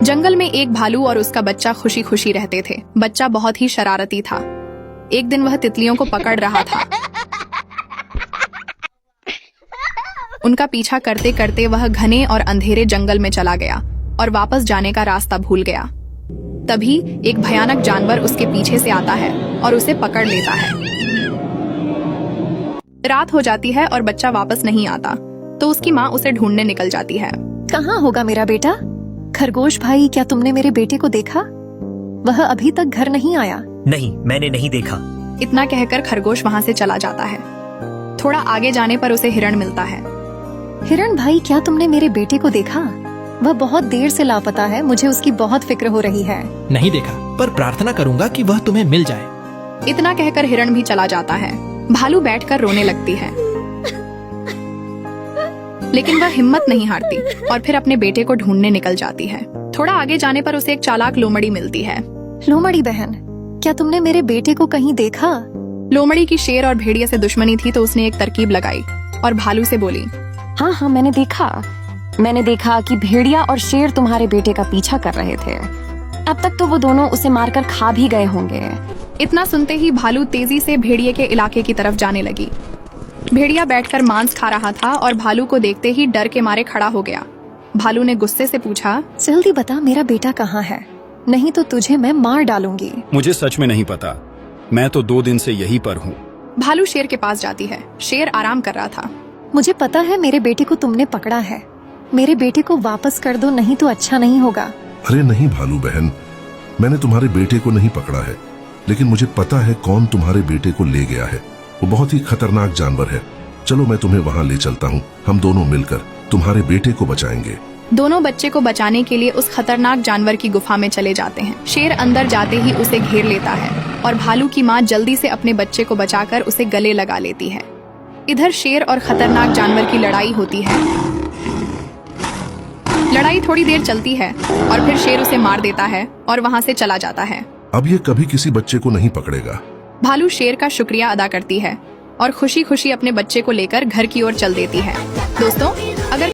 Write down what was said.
जंगल में एक भालू और उसका बच्चा खुशी खुशी रहते थे। बच्चा बहुत ही शरारती था। एक दिन वह तितलियों को पकड़ रहा था। उनका पीछा करते करते वह घने और अंधेरे जंगल में चला गया और वापस जाने का रास्ता भूल गया। तभी एक भयानक जानवर उसके पीछे से आता है और उसे पकड़ लेता है। रात हो जाती है और बच्चा वापस नहीं आता, तो उसकी माँ उसे ढूंढने निकल जाती है। कहाँ होगा मेरा बेटा? खरगोश भाई, क्या तुमने मेरे बेटे को देखा? वह अभी तक घर नहीं आया। नहीं, मैंने नहीं देखा। इतना कहकर खरगोश वहाँ से चला जाता है। थोड़ा आगे जाने पर उसे हिरण मिलता है। हिरण भाई, क्या तुमने मेरे बेटे को देखा? वह बहुत देर से लापता है, मुझे उसकी बहुत फिक्र हो रही है। नहीं देखा, पर प्रार्थना करूंगा कि वह तुम्हें मिल जाए। इतना कहकर हिरण भी चला जाता है। भालू बैठकर रोने लगती है, लेकिन वह हिम्मत नहीं हारती और फिर अपने बेटे को ढूंढने निकल जाती है। थोड़ा आगे जाने पर उसे एक चालाक लोमड़ी मिलती है। लोमड़ी बहन, क्या तुमने मेरे बेटे को कहीं देखा? लोमड़ी की शेर और भेड़िया से दुश्मनी थी, तो उसने एक तरकीब लगाई और भालू से बोली, हाँ, मैंने देखा कि भेड़िया और शेर तुम्हारे बेटे का पीछा कर रहे थे। अब तक तो वो दोनों उसे मारकर खा भी गए होंगे। इतना सुनते ही भालू तेजी से भेड़िए के इलाके की तरफ जाने लगी। भेड़िया बैठकर मांस खा रहा था और भालू को देखते ही डर के मारे खड़ा हो गया। भालू ने गुस्से से पूछा, जल्दी बता, मेरा बेटा कहाँ है? नहीं तो तुझे मैं मार डालूंगी। मुझे सच में नहीं पता, मैं तो 2 दिन से यहीं पर हूँ। भालू शेर के पास जाती है। शेर आराम कर रहा था। मुझे पता है मेरे बेटे को तुमने पकड़ा है। मेरे बेटे को वापस कर दो, नहीं तो अच्छा नहीं होगा। अरे नहीं भालू बहन, मैंने तुम्हारे बेटे को नहीं पकड़ा है, लेकिन मुझे पता है कौन तुम्हारे बेटे को ले गया है। वो बहुत ही खतरनाक जानवर है। चलो मैं तुम्हें वहाँ ले चलता हूँ। हम दोनों मिलकर तुम्हारे बेटे को बचाएंगे। दोनों बच्चे को बचाने के लिए उस खतरनाक जानवर की गुफा में चले जाते हैं। शेर अंदर जाते ही उसे घेर लेता है और भालू की माँ जल्दी से अपने बच्चे को बचाकर उसे गले लगा लेती है। इधर शेर और खतरनाक जानवर की लड़ाई होती है। लड़ाई थोड़ी देर चलती है और फिर शेर उसे मार देता है और वहाँ से चला जाता है। अब ये कभी किसी बच्चे को नहीं पकड़ेगा। भालू शेर का शुक्रिया अदा करती है और खुशी खुशी अपने बच्चे को लेकर घर की ओर चल देती है। दोस्तों,